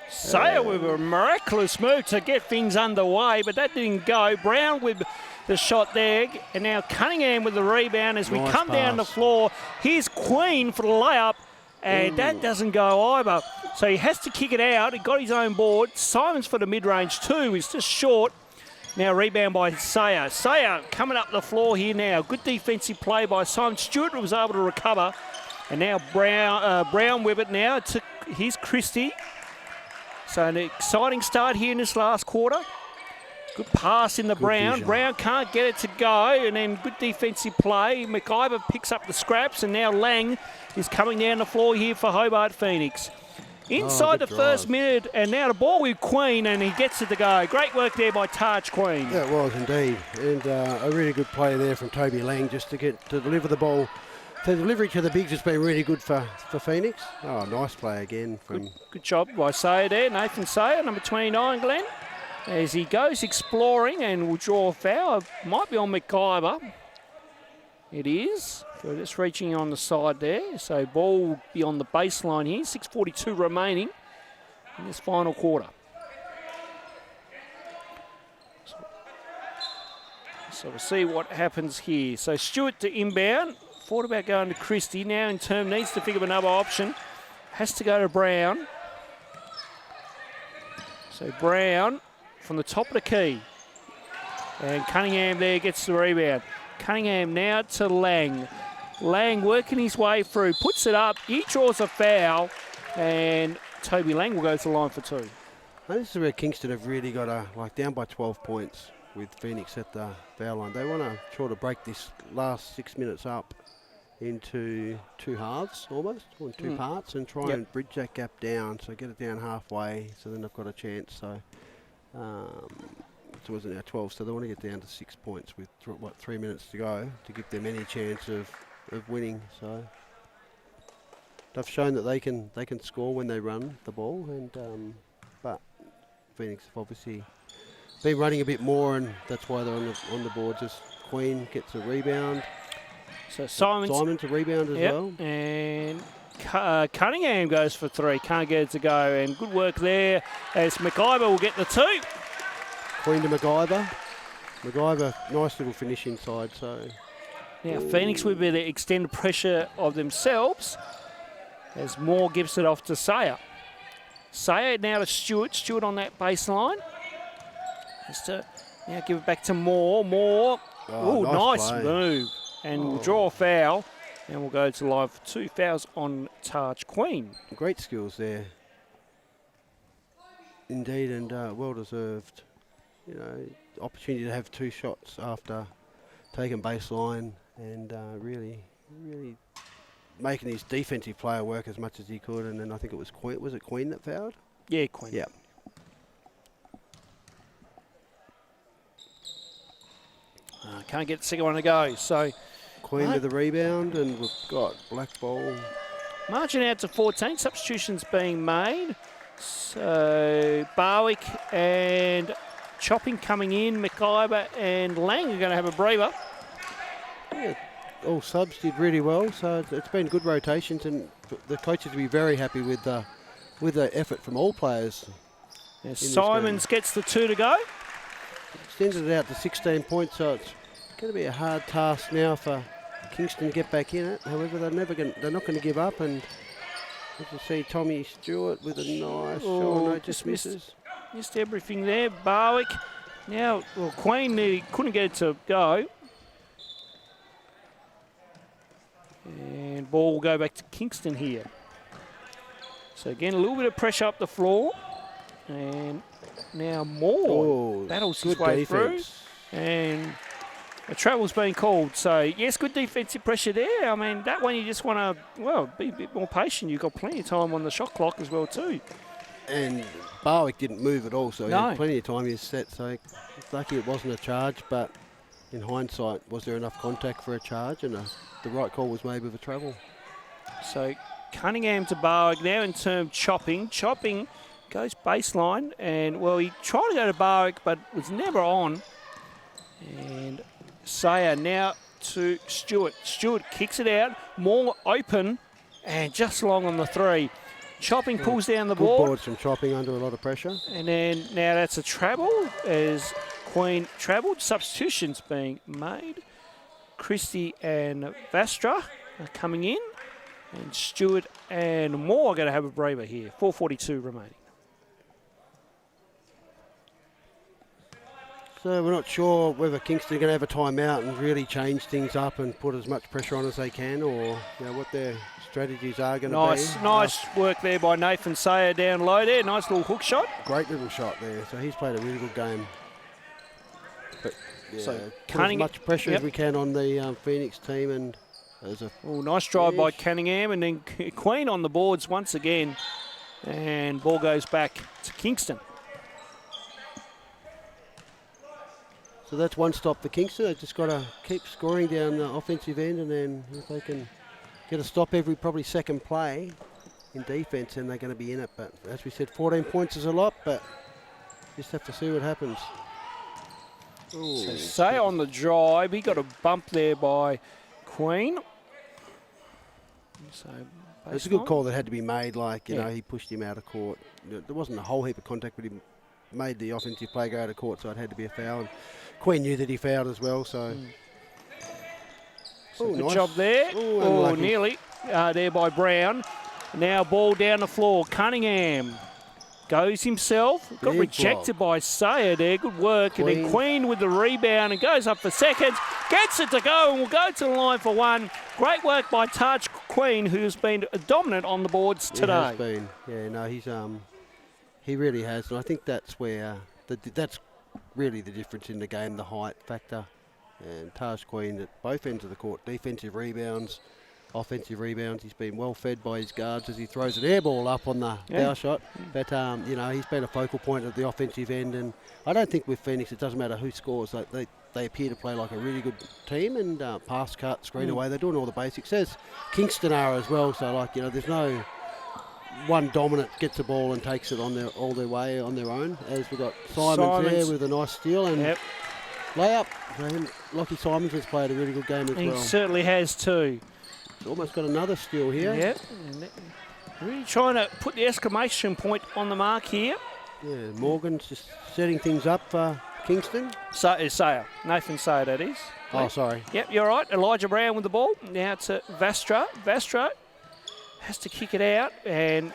Sayer with a miraculous move to get things underway, but that didn't go. Brown with the shot there, and now Cunningham with the rebound as we Nice come down the pass. floor. Here's Queen for the layup, and that doesn't go either. So he has to kick it out. He got his own board. Simons for the mid-range too. He's just short. Now rebound by Sayer. Sayer coming up the floor here now. Good defensive play by Simon. Stewart was able to recover. And now Brown with it now. Here's Christie. So an exciting start here in this last quarter. Good pass in the Brown. vision. Brown can't get it to go. And then good defensive play. McIver picks up the scraps. And now Lang is coming down the floor here for Hobart Phoenix. Inside the good first drive. minute, and now the ball with Queen, and he gets it to go. Great work there by Taj Queen. Yeah, it was indeed, and a really good play there from Toby Lang just to deliver the ball. The delivery to the bigs has been really good for Phoenix. Oh, nice play again from. Good job by Sayer there, Nathan Sayer, number 29, Glenn. As he goes exploring and will draw a foul. Might be on McIver. It is. So just reaching on the side there. So ball will be on the baseline here. 6:42 remaining in this final quarter. So we'll see what happens here. So Stewart to inbound. Thought about going to Christie. Now in turn needs to think of another option. Has to go to Brown. So Brown from the top of the key. And Cunningham there gets the rebound. Cunningham now to Lang. Lang working his way through, puts it up, he draws a foul, and Toby Lang will go to the line for two. This is where Kingston have really got down by 12 points with Phoenix at the foul line. They want to try to break this last 6 minutes up into two halves almost, or two parts, and try and bridge that gap down, so get it down halfway, so then they've got a chance. So it wasn't now 12, so they want to get down to 6 points with 3 minutes to go to give them any chance of winning. So they've shown that they can score when they run the ball, and but Phoenix have obviously been running a bit more, and that's why they're on the board. Just Queen gets a rebound. So Simon's a rebound as well. And Cunningham goes for three, can't get it to go, and good work there as McIver will get the two. Queen to McIver. McIver, nice little finish inside. So now Phoenix will be the extended pressure of themselves as Moore gives it off to Sayer. Sayer now to Stewart. Stewart on that baseline. Has to now give it back to Moore. Moore. Oh, nice move. And we'll draw a foul. And we'll go to the line for 2 fouls on Taj Queen. Great skills there. Indeed, and well deserved. Opportunity to have two shots after taking baseline, and really making his defensive player work as much as he could. And then I think it was Queen. Was it Queen that fouled? Yeah, Queen. Yeah. Can't get the second one to go. So Queen to the rebound, and we've got black ball. margin out to 14. Substitutions being made. So Barwick and Chopping coming in. McIver and Lang are going to have a breather. Yeah, all subs did really well, so it's been good rotations, and the coaches will be very happy with the effort from all players. Simons gets the 2 to go. Extended it out to 16 points, so it's going to be a hard task now for Kingston to get back in it. However, they're not going to give up, and as you see, Tommy Stewart with a nice shot, just misses. Missed everything there. Barwick. Now, well, Queen nearly couldn't get it to go. And ball will go back to Kingston here. So again, a little bit of pressure up the floor. And now Moore battles his way through. And a travel's been called. So, yes, good defensive pressure there. I mean, that one you just want to, well, be a bit more patient. You've got plenty of time on the shot clock as well too. And Barwick didn't move at all, so he had plenty of time. He was set, so it's lucky it wasn't a charge, but in hindsight, was there enough contact for a charge? And the right call was made with a travel. So Cunningham to Barwick now in term Chopping. Chopping goes baseline, and, well, he tried to go to Barwick, but was never on. And Sayer now to Stewart. Stewart kicks it out. More open and just long on the 3. Chopping pulls down the board. Good boards from Chopping under a lot of pressure. And then now that's a travel as Queen travelled. Substitutions being made. Christie and Vastra are coming in. And Stewart and Moore are going to have a braver here. 4:42 remaining. So we're not sure whether Kingston are going to have a timeout and really change things up and put as much pressure on as they can, or what their strategies are going to be. Nice work there by Nathan Sayer down low there. Nice little hook shot. Great little shot there. So he's played a really good game. But so put as much pressure as we can on the Phoenix team, and there's a nice drive by Cunningham, and then Queen on the boards once again, and ball goes back to Kingston. So that's one stop for Kingston. They've just got to keep scoring down the offensive end, and then if they can get a stop every probably second play in defence, then they're going to be in it. But as we said, 14 points is a lot, but just have to see what happens. So Say on the drive, he got a bump there by Queen. So it's a good call that had to be made. He pushed him out of court. There wasn't a whole heap of contact, but he made the offensive play go out of court, so it had to be a foul. And Queen knew that he fouled as well, so. Good nice job there. Nearly there by Brown. Now ball down the floor. Cunningham goes himself. Got rejected by Sayer there. Good work. Queen. And then Queen with the rebound and goes up for seconds. Gets it to go and will go to the line for 1. Great work by Taj Queen, who's been dominant on the boards today. He has been. Yeah, no, he really has. And I think that's where that's really the difference in the game, the height factor. And Taj Queen at both ends of the court, defensive rebounds, offensive rebounds. He's been well fed by his guards as he throws an air ball up on the foul shot. But, he's been a focal point at the offensive end. And I don't think with Phoenix it doesn't matter who scores. They appear to play like a really good team, and pass cut, screen away. They're doing all the basics. As Kingston are as well. So, there's no one dominant gets the ball and takes it all their way on their own. As we've got Simons there with a nice steal and layup. Lockie Simons has played a really good game as well. He certainly has too. He's almost got another steal here. Yep. Really trying to put the exclamation point on the mark here. Yeah, Morgan's just setting things up for Kingston. Sayer. Nathan Sayer, that is. Oh, sorry. Yep, you're right. Elijah Brown with the ball. Now to Vastra. Vastra has to kick it out, and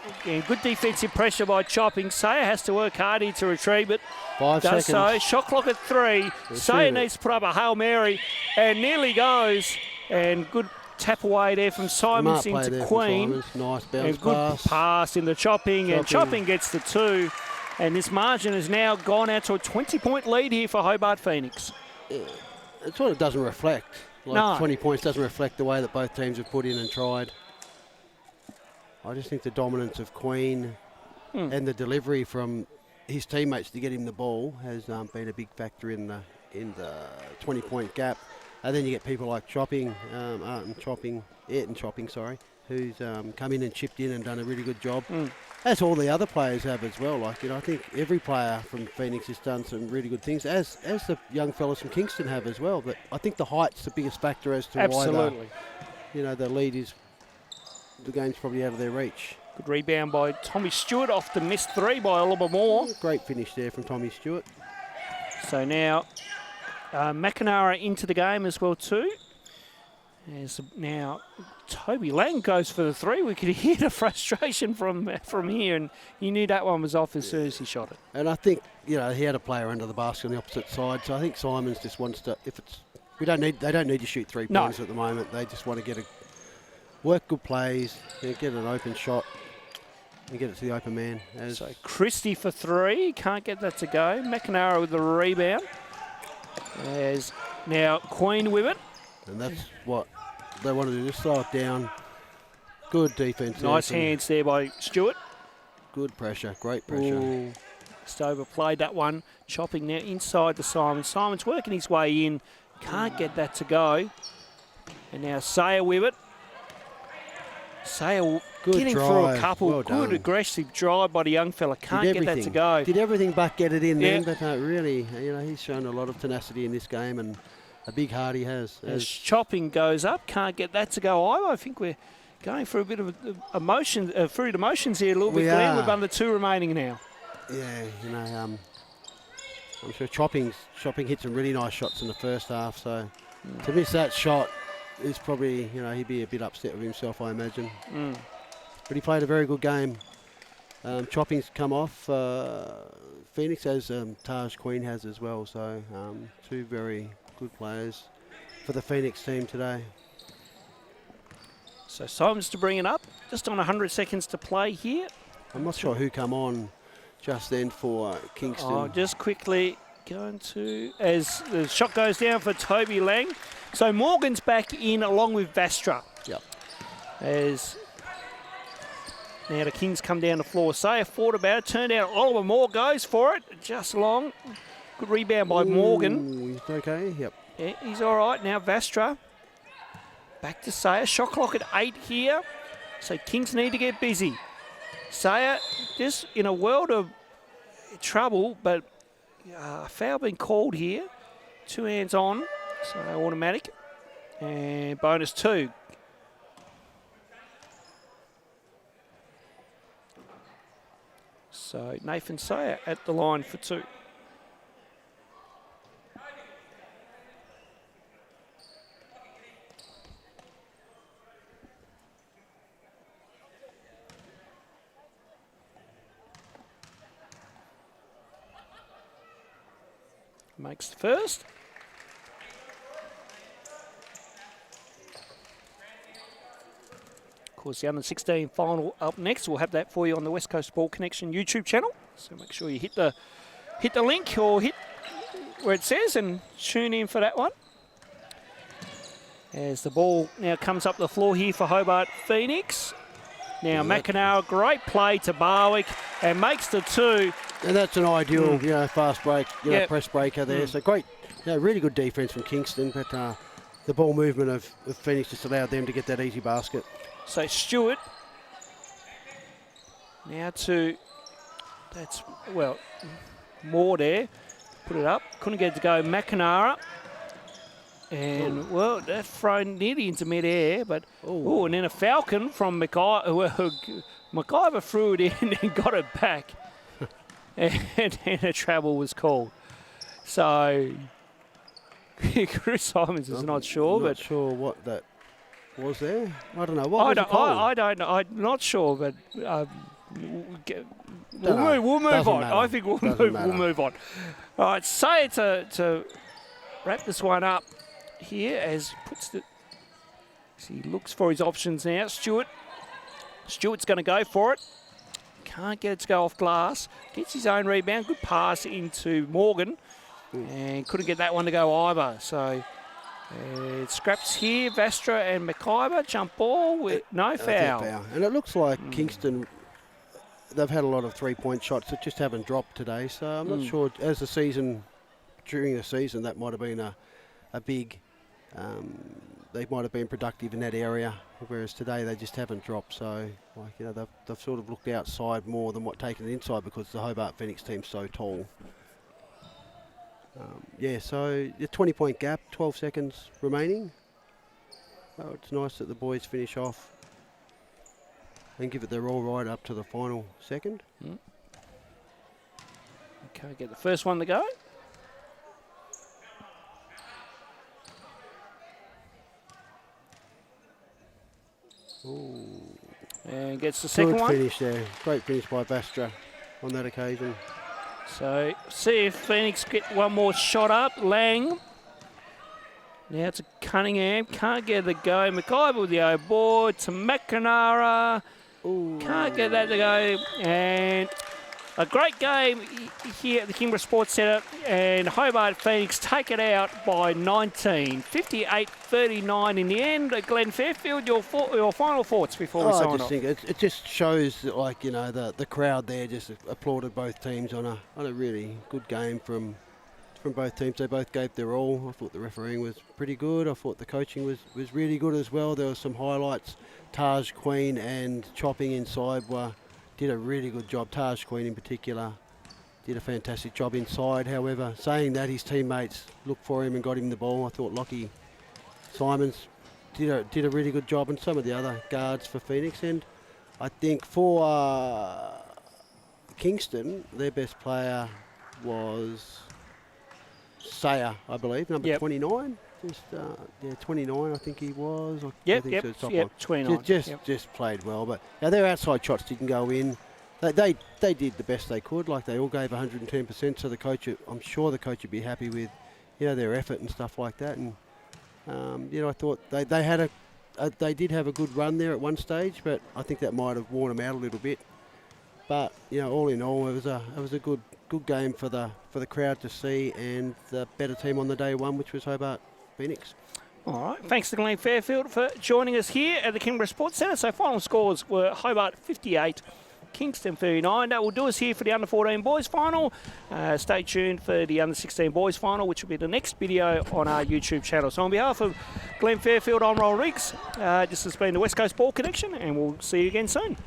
good defensive pressure by Chopping. Sayer has to work hard here to retrieve it. 5 seconds. So shot clock at 3. Sayer needs to put up a Hail Mary, and nearly goes. And good tap away there from Simons into Queen. Nice bounce and good pass into Chopping, and Chopping gets the 2. And this margin has now gone out to a 20-point lead here for Hobart Phoenix. Yeah, it's what it doesn't reflect. 20 points doesn't reflect the way that both teams have put in and tried. I just think the dominance of Queen and the delivery from his teammates to get him the ball has been a big factor in the 20-point gap. And then you get people like Ayrton Chopping, who's come in and chipped in and done a really good job. As all the other players have as well. Like, I think every player from Phoenix has done some really good things, as the young fellas from Kingston have as well. But I think the height's the biggest factor as to why the lead is, the game's probably out of their reach. Good rebound by Tommy Stewart off the missed three by Oliver Moore. Great finish there from Tommy Stewart. So now McNamara into the game as well too. As now Toby Lang goes for the three. We could hear the frustration from here, and you knew that one was off as soon as he shot it. And I think he had a player under the basket on the opposite side, so I think Simons just wants to. They don't need to shoot 3 pointers at the moment. They just want to work good plays, get an open shot, and get it to the open man. So Christie for three, can't get that to go. McNamara with the rebound. As now Queen with it. And that's what they want to do, just slow it down. Good defence. Nice hands there by Stewart. Good pressure, great pressure. Ooh. Just overplayed that one. Chopping now inside the Simons. Simons working his way in. Can't get that to go. And now Sayer with it. Sayer getting through a couple. Well good done. Aggressive drive by the young fella. Can't get that to go. Did everything but get it in then, but really, he's shown a lot of tenacity in this game, and a big heart he has. As chopping goes up, can't get that to go either. I think we're going for a bit of fruit emotions here a little bit, Glenn. We've under 2 remaining now. Yeah, I'm sure Chopping hit some really nice shots in the first half, so to miss that shot is probably, he'd be a bit upset with himself, I imagine. But he played a very good game. Chopping's come off. Phoenix has Taj Queen has as well, so 2 very good players for the Phoenix team today. So Simons to bring it up. Just on 100 seconds to play here. I'm not sure who come on just then for Kingston. Just quickly going to, as the shot goes down for Toby Lang. So Morgan's back in along with Vastra. Yep. As now the Kings come down the floor. Sayer thought about it. Turned out Oliver Moore goes for it. Just long. Good rebound by Morgan. He's okay, yep. Yeah, he's all right. Now Vastra. Back to Sayer. Shot clock at 8 here. So Kings need to get busy. Sayer just in a world of trouble, but foul been called here. 2 hands on, so automatic. And bonus 2. So Nathan Sayer at the line for 2. Makes the first. Of course, the under-16 final up next. We'll have that for you on the West Coast Ball Connection YouTube channel. So make sure you hit the link or hit where it says and tune in for that one. As the ball now comes up the floor here for Hobart Phoenix. Now McNamara, great play to Barwick and makes the 2. And that's an ideal, fast break, press breaker there. So great, really good defence from Kingston, but the ball movement of Phoenix just allowed them to get that easy basket. So Stewart now to, Moore there, put it up, couldn't get it to go. McNamara. And, that thrown nearly into mid-air, but, and then a falcon from McIver threw it in and got it back. and a travel was called. So, Chris Simons is not sure. Not sure what that was there. I don't know. What was it called? I don't know. I'm not sure, but we'll move on. Matter. I think we'll move on. All right, say to wrap this one up here as he looks for his options now. Stewart's going to go for it. Can't get it to go off glass. Gets his own rebound. Good pass into Morgan. And couldn't get that one to go either. So scraps here. Vastra and McIver. Jump ball with no foul. And it looks like Kingston, they've had a lot of 3-point shots that just haven't dropped today. So I'm not sure, during the season, that might have been a big they might have been productive in that area, whereas today they just haven't dropped. So, like, you know, they've sort of looked outside more than what taken it inside because the Hobart Phoenix team's so tall. Yeah, so the 20-point gap, 12 seconds remaining. Oh, it's nice that the boys finish off and give it their all right up to the final second. Okay, get the first one to go. Ooh. And gets the second Good one. finish there. Great finish by Vastra on that occasion. So, see if Phoenix get one more shot up. Lang. Now it's a Cunningham. Can't get the go. McIver with the O board to McNamara. Ooh. Can't get that to go. And a great game here at the Kingborough Sports Centre. And Hobart Phoenix take it out by 19. 58-39 in the end. Glenn Fairfield, your final thoughts before we sign I just off. think it just shows that, like, you know, the crowd there just applauded both teams on a really good game from both teams. They both gave their all. I thought the refereeing was pretty good. I thought the coaching was really good as well. There were some highlights. Taj Queen and Chopping inside did a really good job. Taj Queen in particular did a fantastic job inside. However, saying that, his teammates looked for him and got him the ball. I thought Lockie Simons did a really good job, and some of the other guards for Phoenix. And I think for Kingston, their best player was Sayer, I believe, number 29. Just 29, I think he was. Yep, 29. Just played well, but now their outside shots didn't go in. They did the best they could. Like, they all gave 110%. So the coach, I'm sure the coach would be happy with, you know, their effort and stuff like that. And you know, I thought they did have a good run there at one stage, but I think that might have worn them out a little bit. But, you know, all in all, it was a good game for the crowd to see, and the better team on the day one, which was Hobart Phoenix. All right. Thanks to Glenn Fairfield for joining us here at the Kingborough Sports Centre. So final scores were Hobart 58, Kingston 39. That will do us here for the under-14 boys final. Stay tuned for the under-16 boys final, which will be the next video on our YouTube channel. So on behalf of Glenn Fairfield, I'm Ronnel Riggs. This has been the West Coast Ball Connection, and we'll see you again soon.